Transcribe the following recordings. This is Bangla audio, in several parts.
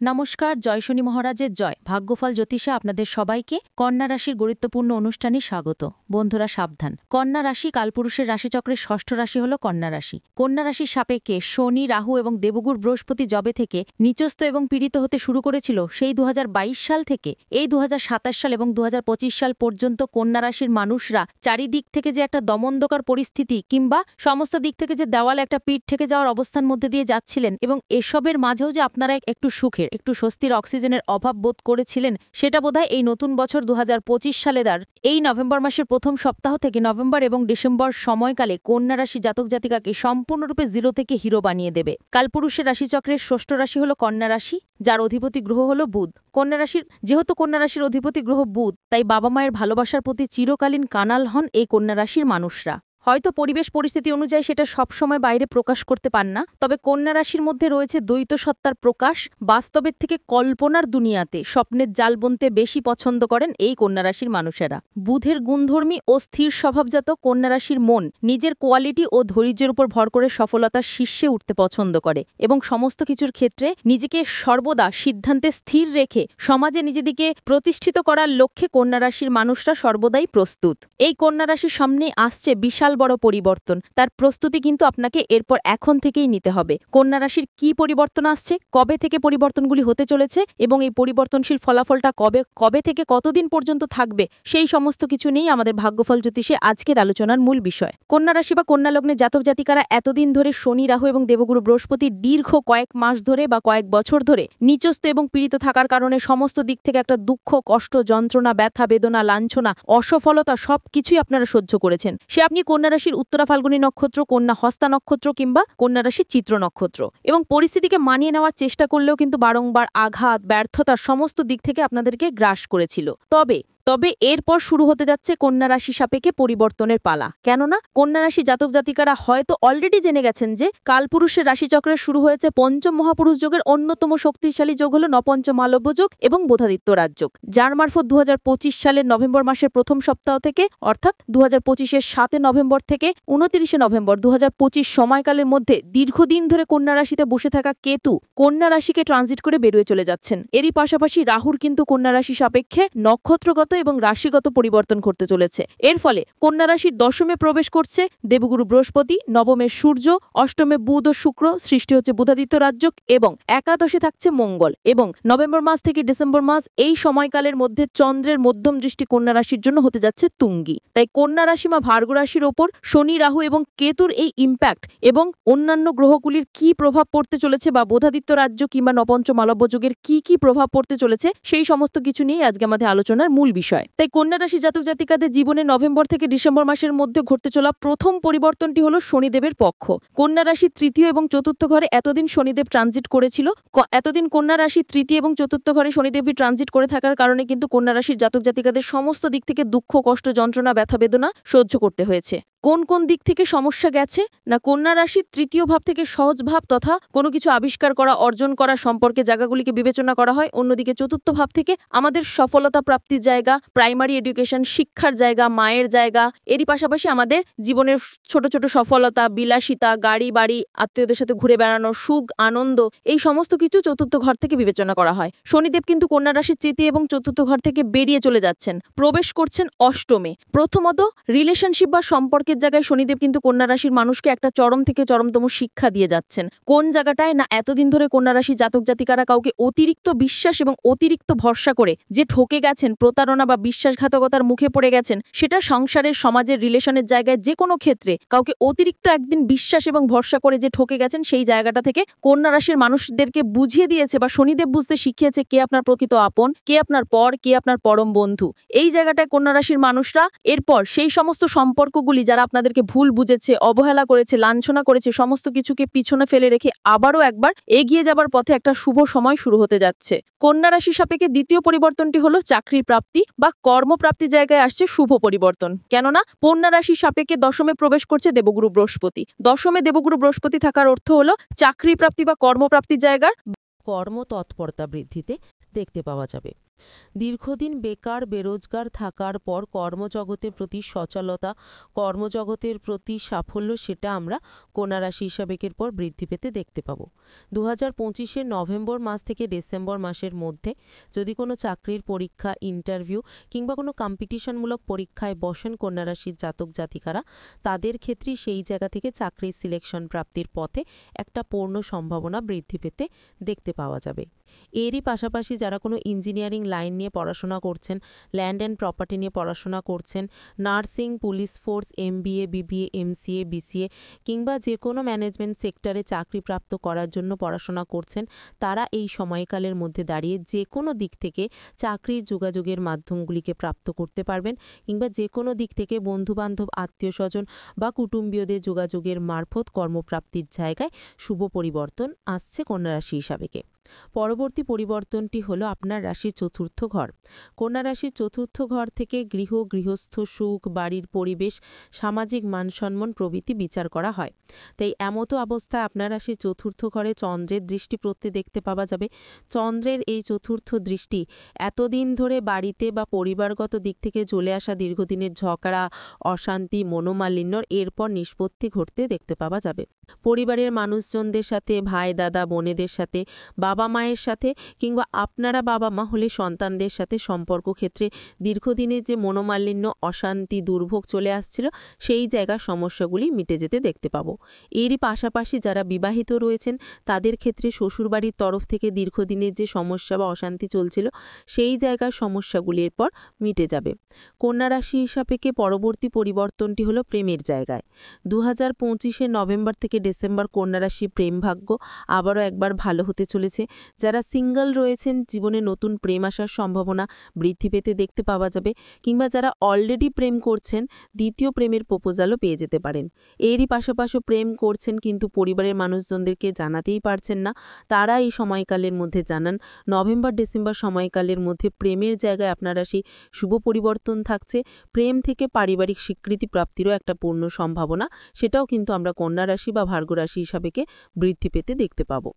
নমস্কার, জয় শনি মহারাজের জয়। ভাগ্যফল জ্যোতিষে আপনাদের সবাইকে কন্যা রাশির গুরুত্বপূর্ণ অনুষ্ঠানে স্বাগত। বন্ধুরা সাবধান, কন্যা রাশি কালপুরুষের রাশিচক্রের ষষ্ঠ রাশি হল কন্যা রাশি। কন্যা রাশির সাপেক্ষে শনি, রাহু এবং দেবগুরু বৃহস্পতি জবে থেকে নিচস্থ এবং পীড়িত হতে শুরু করেছিল, সেই 2022 সাল থেকে এই 2027 সাল এবং 2025 সাল পর্যন্ত কন্যা রাশির মানুষরা চারিদিক থেকে যে একটা দমন্দকার পরিস্থিতি কিংবা সমস্ত দিক থেকে যে দেওয়ালে একটা পিঠ থেকে যাওয়ার অবস্থার মধ্যে দিয়ে যাচ্ছিলেন, এবং এসবের মাঝেও যে আপনারা একটু সুখের, একটু স্বস্তির, অক্সিজেনের অভাব বোধ করেছিলেন, সেটা বোধহয় এই নতুন বছর 2025 সালের এই নভেম্বর মাসের প্রথম সপ্তাহ থেকে নভেম্বর এবং ডিসেম্বর সময়কালে কন্যা রাশি জাতক জাতিকাকে সম্পূর্ণরূপে জিরো থেকে হিরো বানিয়ে দেবে। কালপুরুষের রাশিচক্রের ষষ্ঠ রাশি হল কন্যা রাশি, যার অধিপতি গ্রহ হল বুধ। যেহেতু কন্যা রাশির অধিপতি গ্রহ বুধ, তাই বাবা মায়ের ভালোবাসার প্রতি চিরকালীন কানাল হন এই কন্যা রাশির মানুষরা। হয়তো পরিবেশ পরিস্থিতি অনুযায়ী সেটা সবসময় বাইরে প্রকাশ করতে পান না, তবে কন্যা রাশির মধ্যে রয়েছে দ্বৈত সত্তার প্রকাশ। বাস্তবের থেকে কল্পনার দুনিয়াতে স্বপ্নের জাল বুনতে বেশি পছন্দ করেন এই কন্যা রাশির মানুষেরা। বুধের গুণধর্মী ও স্থির স্বভাবজাত কন্যা রাশির মন নিজের কোয়ালিটি ও ধৈর্যের উপর ভর করে সফলতার শীর্ষে উঠতে পছন্দ করে এবং সমস্ত কিছুর ক্ষেত্রে নিজেকে সর্বদা সিদ্ধান্তে স্থির রেখে সমাজে নিজেদিকে প্রতিষ্ঠিত করার লক্ষ্যে কন্যা রাশির মানুষরা সর্বদাই প্রস্তুত। এই কন্যা রাশির সামনে আসছে বিশাল বড় পরিবর্তন, তার প্রস্তুতি কিন্তু আপনাকে এরপর এখন থেকেই নিতে হবে। কন্যা রাশির কি পরিবর্তন আসছে, কবে থেকে পরিবর্তনগুলি হতে চলেছে এবং এই পরিবর্তনশীল ফলাফলটা কবে থেকে কতদিন পর্যন্ত থাকবে, সেই সমস্ত কিছু নিয়েই আমাদের ভাগ্যফল জ্যোতিষে আজকের আলোচনার মূল বিষয়। কন্যা রাশি বা কন্যা লগ্নে জাতক জাতিকারা এতদিন ধরে শনি, রাহু এবং দেবগুরু বৃহস্পতি দীর্ঘ কয়েক মাস ধরে বা কয়েক বছর ধরে নিচস্থ এবং পীড়িত থাকার কারণে সমস্ত দিক থেকে একটা দুঃখ, কষ্ট, যন্ত্রণা, ব্যথা, বেদনা, লাঞ্ছনা, অসফলতা সবকিছুই আপনারা সহ্য করেছেন। সে আপনি কন্যা রাশির উত্তরা ফাল্গুনী নক্ষত্র, কন্যা হস্তা নক্ষত্র কিংবা কন্যা রাশির চিত্র নক্ষত্র, এবং পরিস্থিতিকে মানিয়ে নেওয়ার চেষ্টা করলেও কিন্তু বারংবার আঘাত, ব্যর্থতার সমস্ত দিক থেকে আপনাদেরকে গ্রাস করেছিল। তবে এরপর শুরু হতে যাচ্ছে কন্যা রাশি সাপেক্ষে পরিবর্তনের পালা। কেননা কন্যা রাশি জাতক জাতিকারা হয়তো অলরেডি জেনে গেছেন যে কালপুরুষের রাশিচক্রে শুরু হয়েছে পঞ্চম মহাপুরুষ যোগের অন্যতম শক্তিশালী যোগ হল নপঞ্চম মালব্য যোগ এবং বোধাদিত্য রাজযোগ, যার মারফত 2025 সালের নভেম্বর মাসের প্রথম সপ্তাহ থেকে অর্থাৎ 2025-এর 7 নভেম্বর থেকে 29 নভেম্বর 2025 সময়কালের মধ্যে দীর্ঘদিন ধরে কন্যা রাশিতে বসে থাকা কেতু কন্যা রাশিকে ট্রানজিট করে বেরিয়ে চলে যাচ্ছেন। এরই পাশাপাশি রাহুর কিন্তু কন্যা রাশি সাপেক্ষে নক্ষত্রগত এবং রাশিগত পরিবর্তন করতে চলেছে। এর ফলে কন্যা রাশির দশমে প্রবেশ করছে দেবগুরু বৃহস্পতি, নবমে সূর্য, অষ্টমে বুধ ও শুক্র, সৃষ্টি হচ্ছে বুধাদিত্য রাজযোগ এবং একাদশে থাকছে মঙ্গল। এবং নভেম্বর মাস থেকে ডিসেম্বর মাস এই সময়কালের মধ্যে চন্দ্রের মধ্যম দৃষ্টি কন্যা রাশির জন্য হতে যাচ্ছে তুঙ্গি। তাই কন্যা রাশি বা ভার্গ রাশির ওপর শনি, রাহু এবং কেতুর এই ইম্প্যাক্ট এবং অন্যান্য গ্রহগুলির কি প্রভাব পড়তে চলেছে বা বোধাদিত্য রাজ্য কিংবা নপঞ্চম মালব্য যোগের কি প্রভাব পড়তে চলেছে, সেই সমস্ত কিছু নিয়ে আজকে আমাদের আলোচনার মূল বিষয়। তাই কন্যা রাশি জাতক জাতিকাদের জীবনে নভেম্বর থেকে ডিসেম্বর মাসের মধ্যে ঘটতে চলা প্রথম পরিবর্তনটি হলো শনিদেবের পক্ষ। কন্যা রাশি তৃতীয় এবং চতুর্থ ঘরে এতদিন শনিদেব ট্রানজিট করেছিল। এতদিন কন্যা রাশি তৃতীয় এবং চতুর্থ ঘরে শনিদেবী ট্রানজিট করে থাকার কারণে কিন্তু কন্যা রাশির জাতক জাতিকাদের সমস্ত দিক থেকে দুঃখ, কষ্ট, যন্ত্রণা, ব্যথা, বেদনা সহ্য করতে হয়েছে। কোন দিক থেকে সমস্যা গেছে না, কন্যা রাশির তৃতীয় ভাব থেকে সহজ ভাব তথা কোনো কিছু আবিষ্কার করা, অর্জন করা সম্পর্কে জায়গাগুলিকে বিবেচনা করা হয়। অন্যদিকে চতুর্থ ভাব থেকে আমাদের সফলতা প্রাপ্তির জায়গা, প্রাইমারি এডুকেশন, শিক্ষার জায়গা, মায়ের জায়গা, এরই পাশাপাশি আমাদের জীবনের ছোট ছোট সফলতা, বিলাসিতা, গাড়ি বাড়ি, আত্মীয়দের সাথে ঘুরে বেড়ানো, সুখ, আনন্দ, এই সমস্ত কিছু চতুর্থ ঘর থেকে বিবেচনা করা হয়। শনিদেব কিন্তু কন্যা রাশির তৃতীয় এবং চতুর্থ ঘর থেকে বেরিয়ে চলে যাচ্ছেন, প্রবেশ করছেন অষ্টমে। প্রথমত রিলেশনশিপ বা সম্পর্কের জায়গায় শনিদেব কিন্তু কন্যা রাশির মানুষকে একটা চরম থেকে চরমতম শিক্ষা দিয়ে যাচ্ছেন। কোন জায়গাটায় না, এতদিন ধরে কন্যা রাশি জাতক জাতিকারা কাউকে অতিরিক্ত বিশ্বাস এবং অতিরিক্ত ভরসা করে যে ঠকে গেছেন, প্রতারণা বা বিশ্বাসঘাতকতার মুখে পড়ে গেছেন, সেটা সংসারের, সমাজের, রিলেশনের জায়গায় যে কোনো ক্ষেত্রে কাউকে অতিরিক্ত একদিন বিশ্বাস এবং ভরসা করে যে ঠকে গেছেন, সেই জায়গাটা থেকে কন্যা রাশির মানুষদেরকে বুঝিয়ে দিয়েছে বা শনিদেব বুঝতে শিখিয়েছে কে আপনার প্রকৃত আপন, কে আপনার পর, কে আপনার পরম বন্ধু। এই জায়গাটায় কন্যা রাশির মানুষরা এরপর সেই সমস্ত সম্পর্কগুলি যারা আপনাদেরকে ভুল বুঝেছে, অবহেলা করেছে, লাঞ্ছনা করেছে, সমস্ত কিছুকে পিছনে ফেলে রেখে আবারও একবার এগিয়ে যাবার পথে একটা শুভ সময় শুরু হতে যাচ্ছে। কন্যা রাশি সাপেক্ষে দ্বিতীয় পরিবর্তনটি হলো চাকরির প্রাপ্তি বা কর্মপ্রাপ্তি জায়গায় আসছে শুভ পরিবর্তন। কেননা কন্যা রাশি সাপেক্ষে দশমে প্রবেশ করছে দেবগুরু বৃহস্পতি। দশমে দেবগুরু বৃহস্পতি থাকার অর্থ হলো চাকরি প্রাপ্তি বা কর্মপ্রাপ্তির জায়গার কর্মতৎপরতা বৃদ্ধিতে, দেখতে পাওয়া যাবে। দীর্ঘদিন বেকার বেরোজগার থাকার পর কর্মজগতের প্রতি সচলতা, কর্মজগতের প্রতি সাফল্য সেটা আমরা কন্যা রাশি হিসাবেকের পর বৃদ্ধি পেতে দেখতে পাব। 2025-এর নভেম্বর মাস থেকে ডিসেম্বর মাসের মধ্যে যদি কোনো চাকরির পরীক্ষা, ইন্টারভিউ কিংবা কোনো কম্পিটিশনমূলক পরীক্ষায় বসেন কন্যা রাশির জাতক জাতিকারা, তাদের ক্ষেত্রে সেই জায়গা থেকে চাকরির সিলেকশন প্রাপ্তির পথে একটা পূর্ণ সম্ভাবনা বৃদ্ধি পেতে দেখতে পাওয়া যাবে। এরই পাশাপাশি যারা কোনো ইঞ্জিনিয়ারিং লাইন নিয়ে পড়াশোনা করছেন, ল্যান্ড অ্যান্ড প্রপার্টি নিয়ে পড়াশোনা করছেন, nursing, police force, MBA, BBA, MCA, BCA কিংবা যে কোনো ম্যানেজমেন্ট সেক্টরে চাকরিপ্রাপ্ত করার জন্য পড়াশোনা করছেন, তারা এই সময়কালের মধ্যে দাঁড়িয়ে যে কোনো দিক থেকে চাকরির যোগাযোগের মাধ্যমগুলিকে প্রাপ্ত করতে পারবেন কিংবা যে কোনো দিক থেকে বন্ধুবান্ধব, আত্মীয়স্বজন বা কুটুম্বীয়দের যোগাযোগের মারফত কর্মপ্রাপ্তির জায়গায় শুভ পরিবর্তন আসছে কন্যা রাশি হিসাবেকে। পরবর্তী পরিবর্তনটি হলো আপনার রাশির চতুর্থ ঘর। কন্যা রাশির চতুর্থ ঘর থেকে গৃহস্থ সুখ, বাড়ির পরিবেশ, সামাজিক মানসম্মান প্রভৃতি বিচার করা হয়। তাই এমতো অবস্থায় আপনার রাশির চতুর্থ ঘরে চন্দ্রের দৃষ্টি পড়তে দেখতে পাওয়া যাবে। চন্দ্রের এই চতুর্থ দৃষ্টি এতদিন ধরে বাড়িতে বা পরিবারগত দিক থেকে চলে আসা দীর্ঘদিনের ঝগড়া, অশান্তি, মনোমালিন্যর এরপর নিষ্পত্তি ঘটতে দেখতে পাওয়া যাবে। পরিবারের মানুষজনদের সাথে, ভাই দাদা বোনেদের সাথে, বাবা মায়ের সাথে কিংবা আপনারা বাবা মা হলে সন্তানদের সাথে সম্পর্ক ক্ষেত্রে দীর্ঘদিনের যে মনোমালিন্য, অশান্তি, দুর্ভোগ চলে আসছিল, সেই জায়গার সমস্যাগুলি মিটে যেতে দেখতে পাবো। এরই পাশাপাশি যারা বিবাহিত রয়েছেন তাদের ক্ষেত্রে শ্বশুরবাড়ির তরফ থেকে দীর্ঘদিনের যে সমস্যা বা অশান্তি চলছিল, সেই জায়গার সমস্যাগুলির পর মিটে যাবে। কন্যা রাশি হিসাবেকে পরবর্তী পরিবর্তনটি হলো প্রেমের জায়গায়। 2025-এর নভেম্বর থেকে ডিসেম্বর কন্যা রাশি প্রেম ভাগ্য আবারও একবার ভালো হতে চলেছে। যারা সিঙ্গল রয়েছেন, জীবনে নতুন প্রেম আসার সম্ভাবনা বৃদ্ধি পেতে দেখতে পাওয়া যাবে কিংবা যারা অলরেডি প্রেম করছেন, দ্বিতীয় প্রেমের প্রপোজালও পেয়ে যেতে পারেন। এরই পাশাপাশি প্রেম করছেন কিন্তু পরিবারের মানুষজনদেরকে জানাতেই পারছেন না, তারা এই সময়কালের মধ্যে জানান। নভেম্বর ডিসেম্বর সময়কালের মধ্যে প্রেমের জায়গায় আপনার রাশি শুভ পরিবর্তন থাকছে। প্রেম থেকে পারিবারিক স্বীকৃতি প্রাপ্তিরও একটা পূর্ণ সম্ভাবনা, সেটাও কিন্তু আমরা কন্যা রাশি বা ভার্গ রাশি হিসাবেকে বৃদ্ধি পেতে দেখতে পাবো।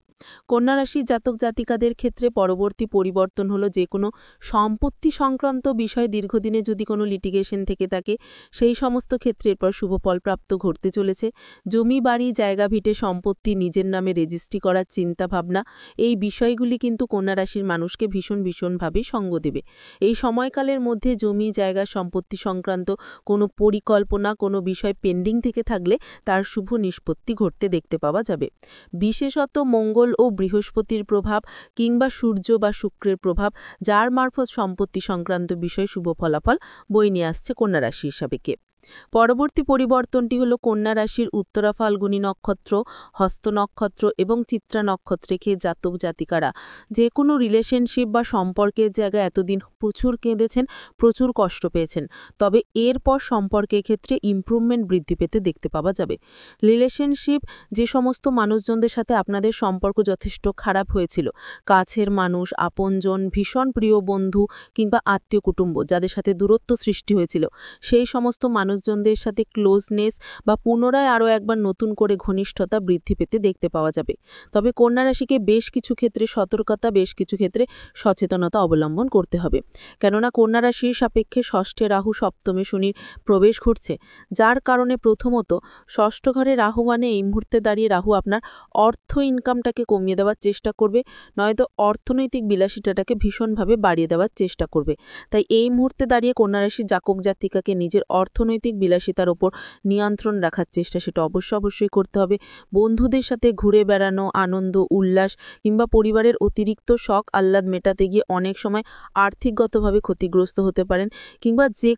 কন্যা রাশির জাতক জাতিকাদের ক্ষেত্রে পরবর্তী পরিবর্তন হলো যে কোনো সম্পত্তি সংক্রান্ত বিষয়ে দীর্ঘদিনে যদি কোনো লিটিগেশন থেকে থাকে, সেই সমস্ত ক্ষেত্রে এরপর শুভ ফলপ্রাপ্ত ঘটতে চলেছে। জমি, বাড়ি, জায়গা ভিটে সম্পত্তি নিজের নামে রেজিস্ট্রি করার চিন্তাভাবনা, এই বিষয়গুলি কিন্তু কন্যা রাশির মানুষকে ভীষণভাবে সঙ্গ দেবে। এই সময়কালের মধ্যে জমি, জায়গা, সম্পত্তি সংক্রান্ত কোনো পরিকল্পনা, কোনো বিষয় পেন্ডিং থেকে থাকলে তার শুভ নিষ্পত্তি ঘটতে দেখতে পাওয়া যাবে। বিশেষত মঙ্গল ও বৃহস্পতির প্রভাব কিংবা সূর্য বা শুক্রের প্রভাব, যার মারফত সম্পত্তি সংক্রান্ত বিষয়ে শুভ ফলাফল বয়ে নিয়ে আসছে কন্যা রাশি হিসাবেকে। পরবর্তী পরিবর্তনটি হলো কন্যা রাশির উত্তরা ফাল্গুনী নক্ষত্র, হস্ত নক্ষত্র এবং চিত্রা নক্ষত্রে জাতক জাতিকারা যে কোনো রিলেশনশিপ বা সম্পর্কের জায়গায় এতদিন প্রচুর কেঁদেছেন, প্রচুর কষ্ট পেয়েছেন, তবে এরপর সম্পর্কের ক্ষেত্রে ইমপ্রুভমেন্ট বৃদ্ধি পেতে দেখতে পাওয়া যাবে। রিলেশনশিপ, যে সমস্ত মানুষজনদের সাথে আপনাদের সম্পর্ক যথেষ্ট খারাপ হয়েছিল, কাছের মানুষ, আপনজন, ভীষণ প্রিয় বন্ধু কিংবা আত্মীয় কুটুম্ব যাদের সাথে দূরত্ব সৃষ্টি হয়েছিল, সেই সমস্ত মানুষজনদের সাথে ক্লোজনেস বা পুনরায় আরও একবার নতুন করে ঘনিষ্ঠতা বৃদ্ধি পেতে দেখতে পাওয়া যাবে। তবে কন্যা রাশিকে বেশ কিছু ক্ষেত্রে সতর্কতা, বেশ কিছু ক্ষেত্রে সচেতনতা অবলম্বন করতে হবে। কেননা কন্যা রাশির সাপেক্ষে ষষ্ঠে রাহু, সপ্তমে শনির প্রবেশ ঘটছে, যার কারণে প্রথমত ষষ্ঠ ঘরে রাহু মানে এই মুহূর্তে দাঁড়িয়ে রাহু আপনার অর্থ ইনকামটাকে কমিয়ে দেওয়ার চেষ্টা করবে, নয়তো অর্থনৈতিক বিলাসিতাটাকে ভীষণভাবে বাড়িয়ে দেওয়ার চেষ্টা করবে। তাই এই মুহূর্তে দাঁড়িয়ে কন্যা রাশির জাতক জাতিকাকে নিজের অর্থনৈতিক বিলাসিতার ওপর নিয়ন্ত্রণ রাখার চেষ্টা সেটা অবশ্যই করতে হবে। বন্ধুদের সাথে ঘুরে বেড়ানো, আনন্দ উল্লাস কিংবা পরিবারের অতিরিক্ত শখ আহ্লাদ মেটাতে গিয়ে অনেক সময় আর্থিকগতভাবে ক্ষতিগ্রস্ত হতে পারেন কিংবা যে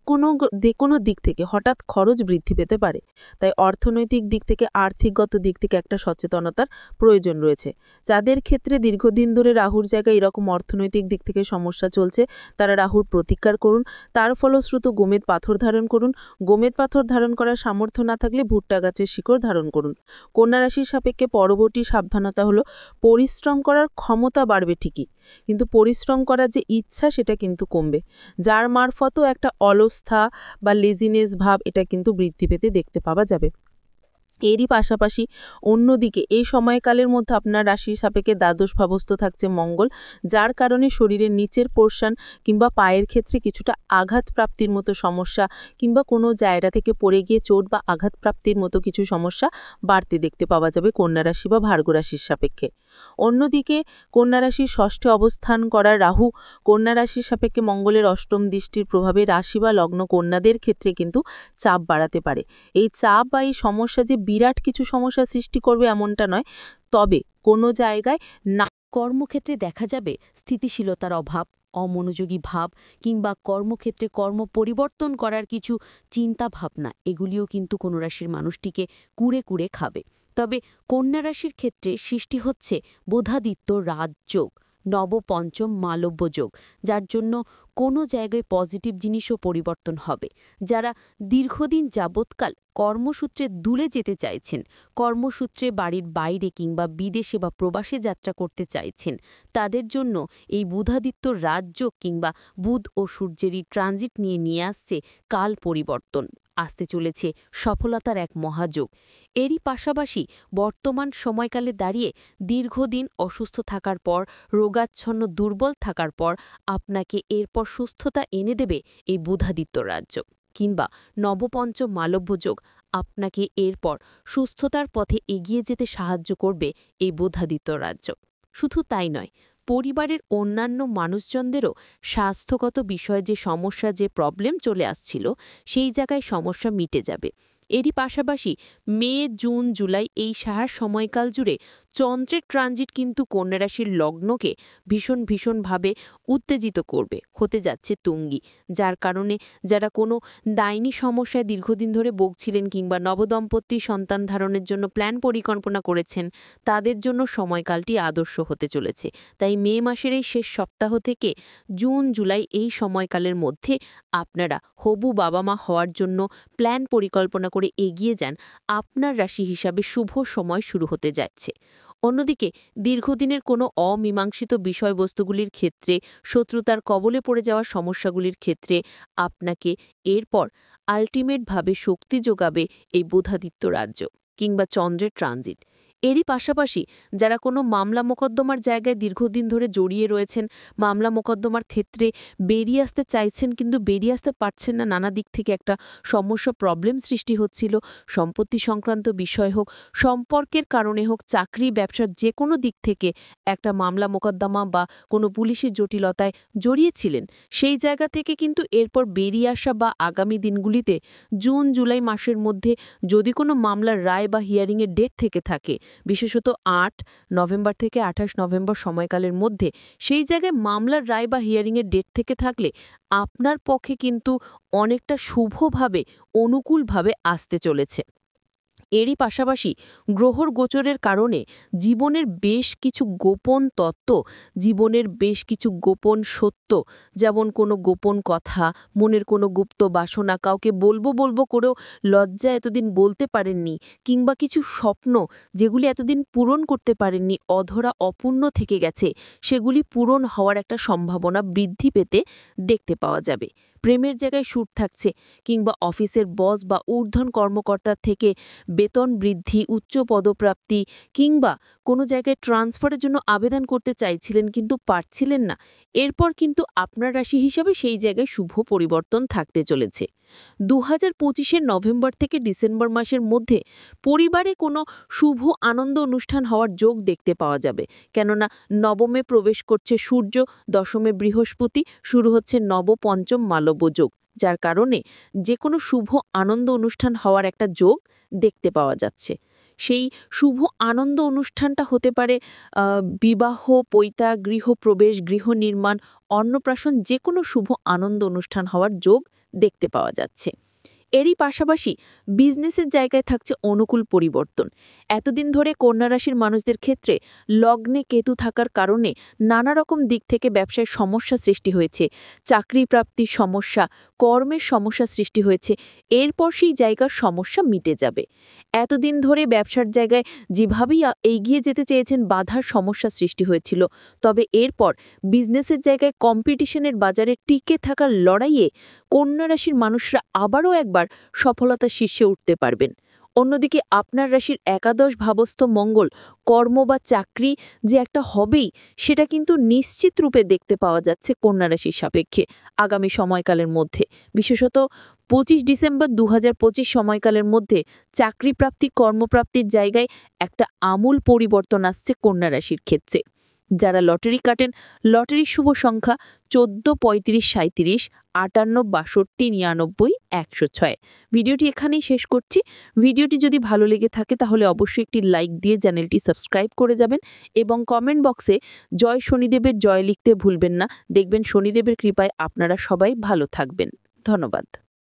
কোনো দিক থেকে হঠাৎ খরচ বৃদ্ধি পেতে পারে। তাই অর্থনৈতিক দিক থেকে, আর্থিকগত দিক থেকে একটা সচেতনতার প্রয়োজন রয়েছে। যাদের ক্ষেত্রে দীর্ঘদিন ধরে রাহুর জায়গায় এরকম অর্থনৈতিক দিক থেকে সমস্যা চলছে, তারা রাহুর প্রতিকার করুন। তার ফলশ্রুত গোমেদ পাথর ধারণ করুন। গোমেদ পাথর ধারণ করার সামর্থ্য না থাকলে ভুট্টা গাছের শিকড় ধারণ করুন। কন্যা রাশির সাপেক্ষে পরবর্তী সাবধানতা হলো, পরিশ্রম করার ক্ষমতা বাড়বে ঠিকই, কিন্তু পরিশ্রম করার যে ইচ্ছা সেটা কিন্তু কমবে, যার মারফতও একটা অলসতা বা লেজিনেস ভাব এটা কিন্তু বৃদ্ধি পেতে দেখতে পাওয়া যাবে। এরই পাশাপাশি অন্যদিকে এই সময়কালের মধ্যে আপনার রাশির সাপেক্ষে দ্বাদশ ভাবস্থ থাকছে মঙ্গল, যার কারণে শরীরের নিচের পোর্শন কিংবা পায়ের ক্ষেত্রে কিছুটা আঘাত প্রাপ্তির মতো সমস্যা কিংবা কোনো জায়গা থেকে পড়ে গিয়ে চোট বা আঘাত প্রাপ্তির মতো কিছু সমস্যা বাড়তে দেখতে পাওয়া যাবে কন্যা রাশি বা ভার্গ রাশির সাপেক্ষে। অন্যদিকে কন্যা রাশির ষষ্ঠে অবস্থান করা রাহু কন্যা রাশির সাপেক্ষে মঙ্গলের অষ্টম দৃষ্টির প্রভাবে রাশি বা লগ্ন কন্যাদের ক্ষেত্রে কিন্তু চাপ বাড়াতে পারে। এই চাপ বা এই সমস্যা যে বিরাট কিছু সমস্যা সৃষ্টি করবে এমনটা নয়, তবে কোনো জায়গায় না কর্মক্ষেত্রে দেখা যাবে স্থিতিশীলতার অভাব, অমনোযোগী ভাব কিংবা কর্মক্ষেত্রে কর্ম পরিবর্তন করার কিছু চিন্তা ভাবনা, এগুলিও কিন্তু কোনো রাশির মানুষটিকে কুড়ে কুড়ে খাবে। তবে কন্যা রাশির ক্ষেত্রে সৃষ্টি হচ্ছে বোধাদিত্য রাজযোগ, নবপঞ্চম মালব্য যোগ, যার জন্য কোনো জায়গায় পজিটিভ জিনিসও পরিবর্তন হবে। যারা দীর্ঘদিন যাবৎকাল কর্মসূত্রে দূরে যেতে চাইছেন, কর্মসূত্রে বাড়ির বাইরে কিংবা বিদেশে বা প্রবাসে যাত্রা করতে চাইছেন, তাদের জন্য এই বুধাদিত্য রাজযোগ কিংবা বুধ ও সূর্যেরই ট্রানজিট নিয়ে আসছে কাল পরিবর্তন। আসতে চলেছে সফলতার এক মহাযোগ। এরই পাশাপাশি বর্তমান সময়কালে দাঁড়িয়ে দীর্ঘদিন অসুস্থ থাকার পর, রোগাচ্ছন্ন দুর্বল থাকার পর আপনাকে এরপর সুস্থতা এনে দেবে এই বুধাদিত্য রাজযোগ কিংবা নবপঞ্চম মালব্য যোগ। আপনাকে এরপর সুস্থতার পথে এগিয়ে যেতে সাহায্য করবে এই বুধাদিত্য রাজযোগ। শুধু তাই নয়, পরিবারের অন্যান্য মানুষজনদেরও স্বাস্থ্যগত বিষয়ে যে সমস্যা, যে প্রবলেম চলে আসছিল, সেই জায়গায় সমস্যা মিটে যাবে। এরই পাশাপাশি মে, জুন, জুলাই এই সাহার সময়কাল জুড়ে চন্দ্রের ট্রানজিট কিন্তু কন্যা রাশির লগ্নকে ভীষণভাবে উত্তেজিত করবে, হতে যাচ্ছে তুঙ্গি। যার কারণে যারা কোনো ডাইনি সমস্যায় দীর্ঘদিন ধরে ভুগছিলেন কিংবা নবদম্পতি সন্তান ধারণের জন্য প্ল্যান পরিকল্পনা করেছেন, তাদের জন্য সময়কালটি আদর্শ হতে চলেছে। তাই মে মাসের এই শেষ সপ্তাহ থেকে জুন, জুলাই এই সময়কালের মধ্যে আপনারা হবু বাবা মা হওয়ার জন্য প্ল্যান পরিকল্পনা করে এগিয়ে যান। আপনার রাশি হিসাবে শুভ সময় শুরু হতে যাচ্ছে। অন্যদিকে দীর্ঘদিনের কোনো অমীমাংসিত বিষয়বস্তুগুলির ক্ষেত্রে, শত্রুতার কবলে পড়ে যাওয়া সমস্যাগুলির ক্ষেত্রে আপনাকে এরপর আলটিমেটভাবে শক্তি যোগাবে এই বুধাদিত্য রাজ্য কিংবা চন্দ্রের ট্রানজিট। এরই পাশাপাশি যারা কোনো মামলা মোকদ্দমার জায়গায় দীর্ঘদিন ধরে জড়িয়ে রয়েছেন, মামলা মোকদ্দমার ক্ষেত্রে বেরিয়ে আসতে চাইছেন কিন্তু বেরিয়ে আসতে পারছেন না, নানা দিক থেকে একটা সমস্যা প্রবলেম সৃষ্টি হচ্ছিল, সম্পত্তি সংক্রান্ত বিষয় হোক, সম্পর্কের কারণে হোক, চাকরি ব্যবসার যে কোনো দিক থেকে একটা মামলা মোকদ্দমা বা কোনো পুলিশের জটিলতায় জড়িয়েছিলেন, সেই জায়গা থেকে কিন্তু এরপর বেরিয়ে আসা বা আগামী দিনগুলিতে জুন, জুলাই মাসের মধ্যে যদি কোনো মামলার রায় বা হিয়ারিংয়ের ডেট থেকে থাকে, বিশেষত ৮ নভেম্বর থেকে ২৮ নভেম্বর সময়কালের মধ্যে, সেই জায়গায় মামলার রায় বা হিয়ারিংয়ের ডেট থেকে থাকলে আপনার পক্ষে কিন্তু অনেকটা শুভভাবে, অনুকূলভাবে আসতে চলেছে। এরই পাশাপাশি গ্রহর গোচরের কারণে জীবনের বেশ কিছু গোপন তত্ত্ব, জীবনের বেশ কিছু গোপন সত্য, যেমন কোনো গোপন কথা, মনের কোনো গুপ্ত বাসনা কাউকে বলবো করেও লজ্জা এতদিন বলতে পারেননি, কিংবা কিছু স্বপ্ন যেগুলি এতদিন পূরণ করতে পারেননি, অধরা অপূর্ণ থেকে গেছে, সেগুলি পূরণ হওয়ার একটা সম্ভাবনা বৃদ্ধি পেতে দেখতে পাওয়া যাবে। প্রেমের জায়গায় সুর থাকছে কিংবা অফিসের বস বা ঊর্ধ্বতন কর্মকর্তার থেকে বেতন বৃদ্ধি, উচ্চ পদপ্রাপ্তি কিংবা কোনো জায়গায় ট্রান্সফারের জন্য আবেদন করতে চাইছিলেন কিন্তু পারছিলেন না, এরপর কিন্তু আপনার রাশি হিসাবে সেই জায়গায় শুভ পরিবর্তন থাকতে চলেছে। ২০২৫-এর নভেম্বর থেকে ডিসেম্বর মাসের মধ্যে পরিবারে কোনো শুভ আনন্দ অনুষ্ঠান হওয়ার যোগ দেখতে পাওয়া যাবে। কেননা নবমে প্রবেশ করছে সূর্য, দশমে বৃহস্পতি, শুরু হচ্ছে নবপঞ্চম মালব্য যোগ, যার কারণে যে কোনো শুভ আনন্দ অনুষ্ঠান হওয়ার একটা যোগ দেখতে পাওয়া যাচ্ছে। সেই শুভ আনন্দ অনুষ্ঠানটা হতে পারে বিবাহ, পৈতা, গৃহপ্রবেশ, গৃহ নির্মাণ, অন্নপ্রাশন, যে কোনো শুভ আনন্দ অনুষ্ঠান হওয়ার যোগ দেখতে পাওয়া যাচ্ছে। এরই পাশাপাশি বিজনেসের জায়গায় থাকছে অনুকূল পরিবর্তন। এতদিন ধরে কন্যা রাশির মানুষদের ক্ষেত্রে লগ্নে কেতু থাকার কারণে নানা রকম দিক থেকে ব্যবসায় সমস্যা সৃষ্টি হয়েছে, চাকরি প্রাপ্তির সমস্যা, কর্মের সমস্যা সৃষ্টি হয়েছে, এরপর সেই জায়গার সমস্যা মিটে যাবে। এতদিন ধরে ব্যবসার জায়গায় যেভাবেই এগিয়ে যেতে চেয়েছেন বাধার সমস্যা সৃষ্টি হয়েছিল, তবে এরপর বিজনেসের জায়গায় কম্পিটিশনের বাজারে টিকে থাকার লড়াইয়ে কন্যা রাশির মানুষরা আবারও একবার সফলতার শীর্ষে উঠতে পারবেন। অন্যদিকে আপনার রাশির একাদশ ভাবস্থ মঙ্গল কর্ম বা চাকরি যে একটা হবেই, সেটা কিন্তু নিশ্চিত রূপে দেখতে পাওয়া যাচ্ছে কন্যা রাশির সাপেক্ষে আগামী সময়কালের মধ্যে। বিশেষত 25 ডিসেম্বর 2025 সময়কালের মধ্যে চাকরি প্রাপ্তি, কর্মপ্রাপ্তির জায়গায় একটা আমূল পরিবর্তন আসছে কন্যা রাশির ক্ষেত্রে। যারা লটারি কাটেন, লটারির শুভ সংখ্যা 14, 35, 37, 58, 62, 99, 106। ভিডিওটি এখানেই শেষ করছি। ভিডিওটি যদি ভালো লেগে থাকে তাহলে অবশ্যই একটি লাইক দিয়ে চ্যানেলটি সাবস্ক্রাইব করে যাবেন এবং কমেন্ট বক্সে জয় শনিদেবের জয় লিখতে ভুলবেন না। দেখবেন শনিদেবের কৃপায় আপনারা সবাই ভালো থাকবেন। ধন্যবাদ।